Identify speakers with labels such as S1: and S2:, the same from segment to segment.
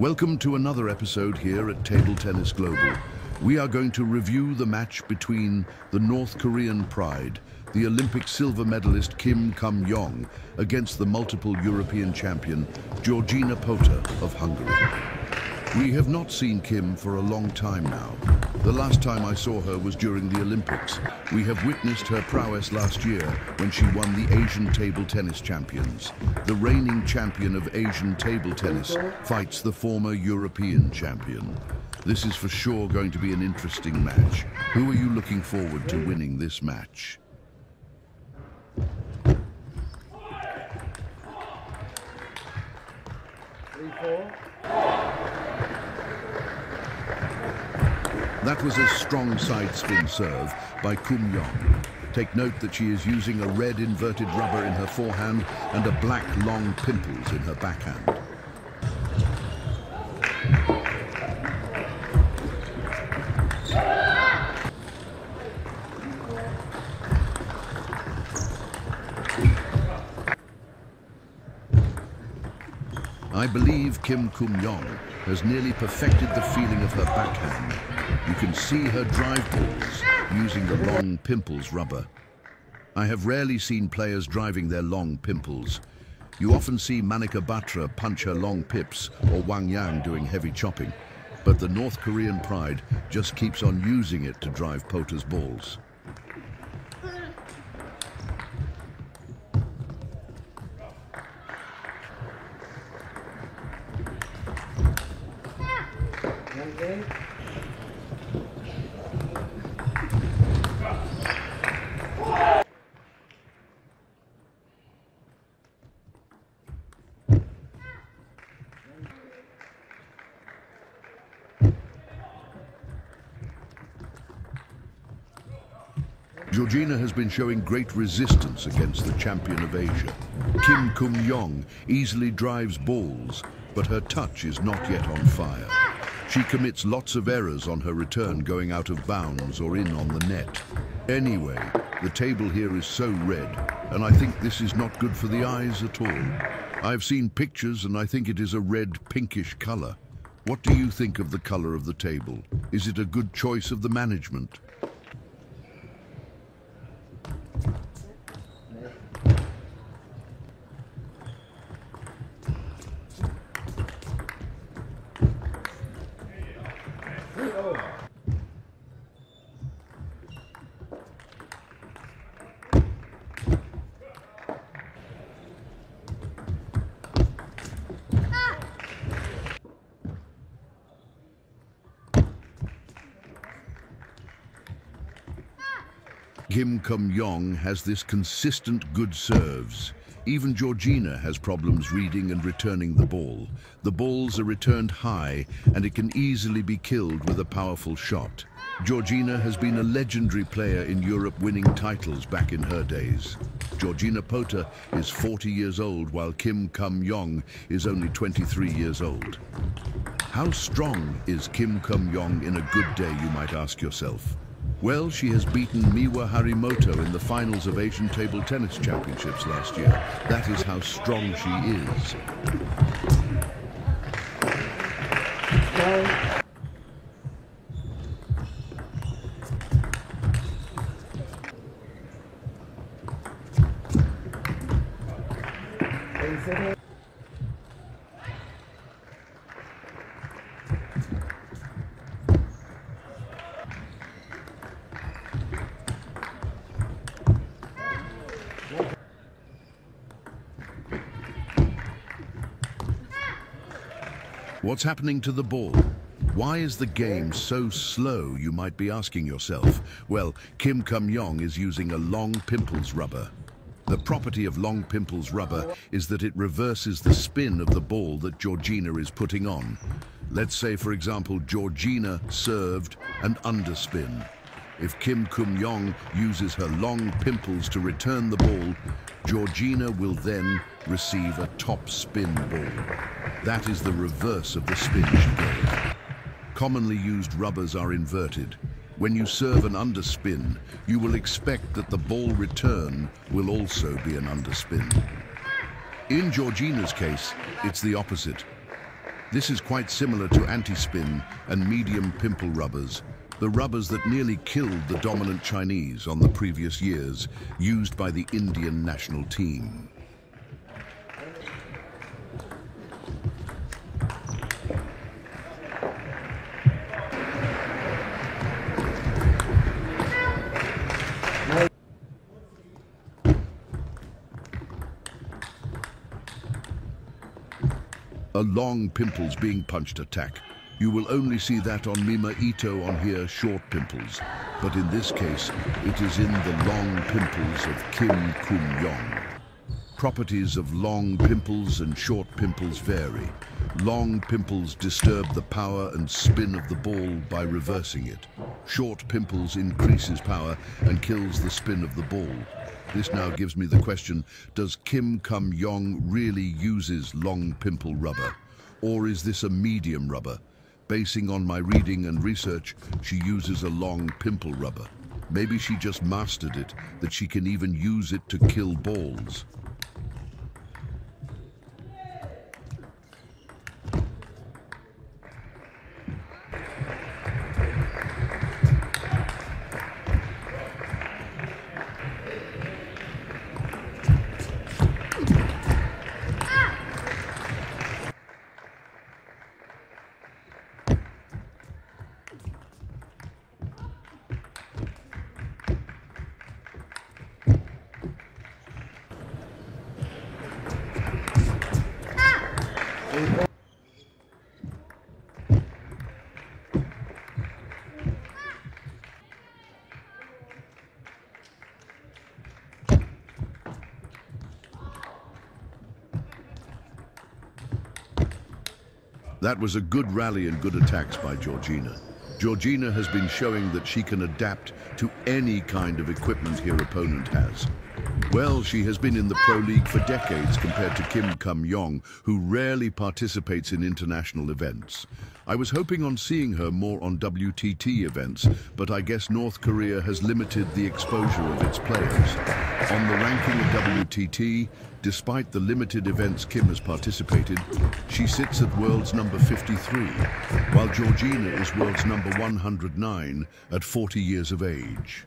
S1: Welcome to another episode here at Table Tennis Global. We are going to review the match between the North Korean pride, the Olympic silver medalist Kim Yong, against the multiple European champion Georgina Pota of Hungary. We have not seen Kim for a long time now. The last time I saw her was during the Olympics. We have witnessed her prowess last year when she won the Asian Table Tennis Champions. The reigning champion of Asian table tennis fights the former European champion. This is for sure going to be an interesting match. Who are you looking forward to winning this match? That was a strong side spin serve by Yong. Take note that she is using a red inverted rubber in her forehand and a black long pimples in her backhand. I believe Kim Yong has nearly perfected the feeling of her backhand. You can see her drive balls using the long pimples rubber. I have rarely seen players driving their long pimples. You often see Manika Batra punch her long pips or Wang Yang doing heavy chopping, but the North Korean pride just keeps on using it to drive Pota's balls. Georgina has been showing great resistance against the champion of Asia. Kim Yong easily drives balls, but her touch is not yet on fire. She commits lots of errors on her return, going out of bounds or in on the net. Anyway, the table here is so red, and I think this is not good for the eyes at all. I've seen pictures and I think it is a red pinkish color. What do you think of the color of the table? Is it a good choice of the management? Kim Yong has this consistent good serves. Even Georgina has problems reading and returning the ball. The balls are returned high and it can easily be killed with a powerful shot. Georgina has been a legendary player in Europe, winning titles back in her days. Georgina Pota is 40 years old while Kim Yong is only 23 years old. How strong is Kim Yong in a good day, you might ask yourself? Well, she has beaten Miwa Harimoto in the finals of Asian Table Tennis Championships last year. That is how strong she is. What's happening to the ball? Why is the game so slow, you might be asking yourself? Well, Kim Yong is using a long pimples rubber. The property of long pimples rubber is that it reverses the spin of the ball that Georgina is putting on. Let's say, for example, Georgina served and underspin. If Kim Yong uses her long pimples to return the ball, Georgina will then receive a top spin ball. That is the reverse of the spin she gave. Commonly used rubbers are inverted. When you serve an underspin, you will expect that the ball return will also be an underspin. In Georgina's case, it's the opposite. This is quite similar to anti-spin and medium pimple rubbers, the rubbers that nearly killed the dominant Chinese on the previous years, used by the Indian national team. A long pimples being punched attack. You will only see that on Mima Ito on here, short pimples. But in this case, it is in the long pimples of Kim Yong. Properties of long pimples and short pimples vary. Long pimples disturb the power and spin of the ball by reversing it. Short pimples increases power and kills the spin of the ball. This now gives me the question, does Kim Yong really uses long pimple rubber? Or is this a medium rubber? Basing on my reading and research, she uses a long pimple rubber. Maybe she just mastered it, that she can even use it to kill balls. That was a good rally and good attacks by Georgina. Georgina has been showing that she can adapt to any kind of equipment her opponent has. Well, she has been in the Pro League for decades compared to Kim Yong, who rarely participates in international events. I was hoping on seeing her more on WTT events, but I guess North Korea has limited the exposure of its players. On the ranking of WTT, despite the limited events Kim has participated, she sits at world's number 53, while Georgina is world's number 109 at 40 years of age.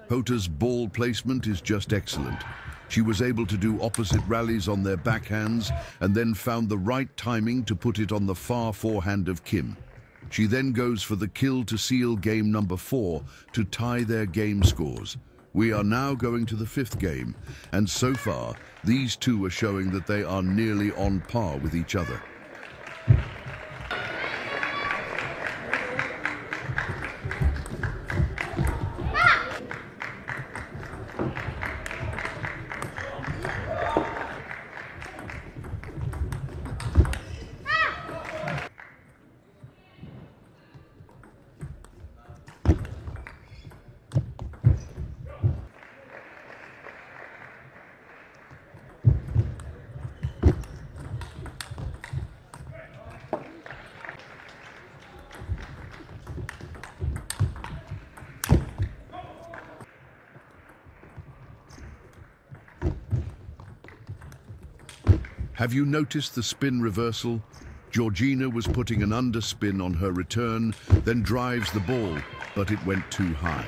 S1: Pota's ball placement is just excellent. She was able to do opposite rallies on their backhands and then found the right timing to put it on the far forehand of Kim. She then goes for the kill to seal game number 4 to tie their game scores. We are now going to the 5th game, and so far, these two are showing that they are nearly on par with each other. Have you noticed the spin reversal? Georgina was putting an underspin on her return, then drives the ball, but it went too high.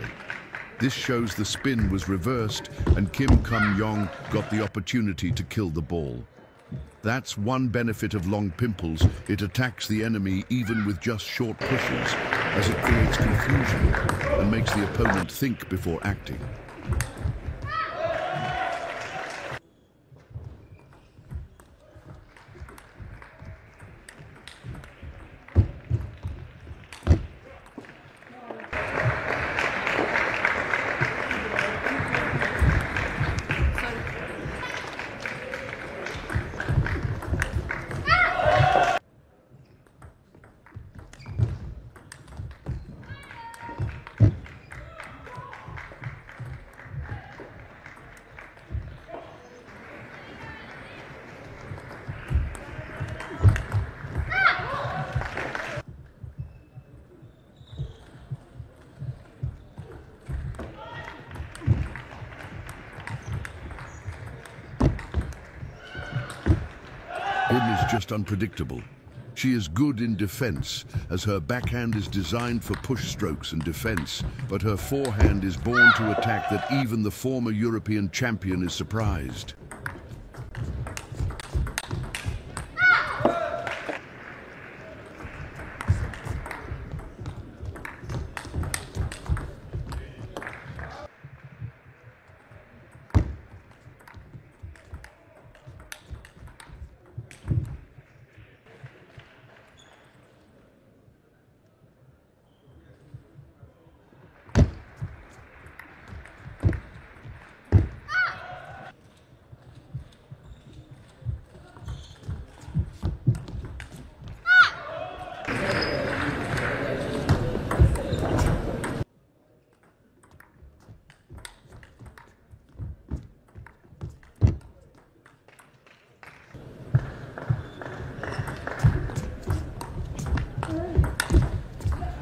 S1: This shows the spin was reversed and Kim Yong got the opportunity to kill the ball. That's one benefit of long pimples. It attacks the enemy even with just short pushes, as it creates confusion and makes the opponent think before acting. Kim is just unpredictable. She is good in defense, as her backhand is designed for push strokes and defense, but her forehand is born to attack that even the former European champion is surprised.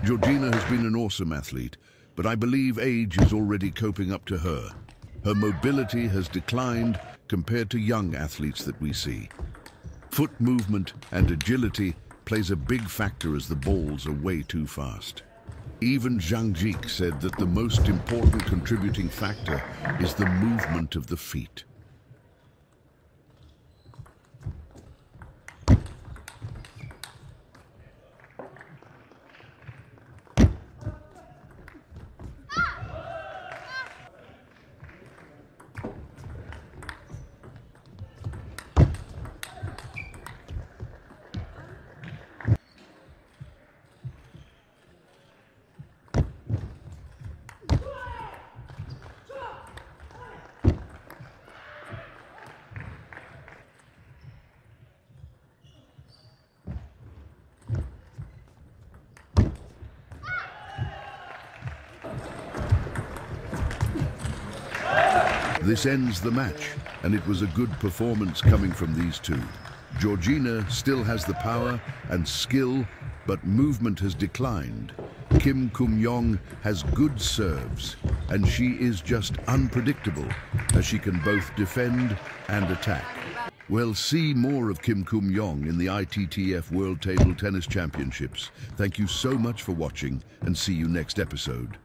S1: Georgina has been an awesome athlete, but I believe age is already coping up to her. Her mobility has declined compared to young athletes that we see. Foot movement and agility plays a big factor as the balls are way too fast. Even Zhang Jik said that the most important contributing factor is the movement of the feet. This ends the match, and it was a good performance coming from these two. Georgina still has the power and skill, but movement has declined. Kim Yong has good serves, and she is just unpredictable, as she can both defend and attack. We'll see more of Kim Yong in the ITTF World Table Tennis Championships. Thank you so much for watching, and see you next episode.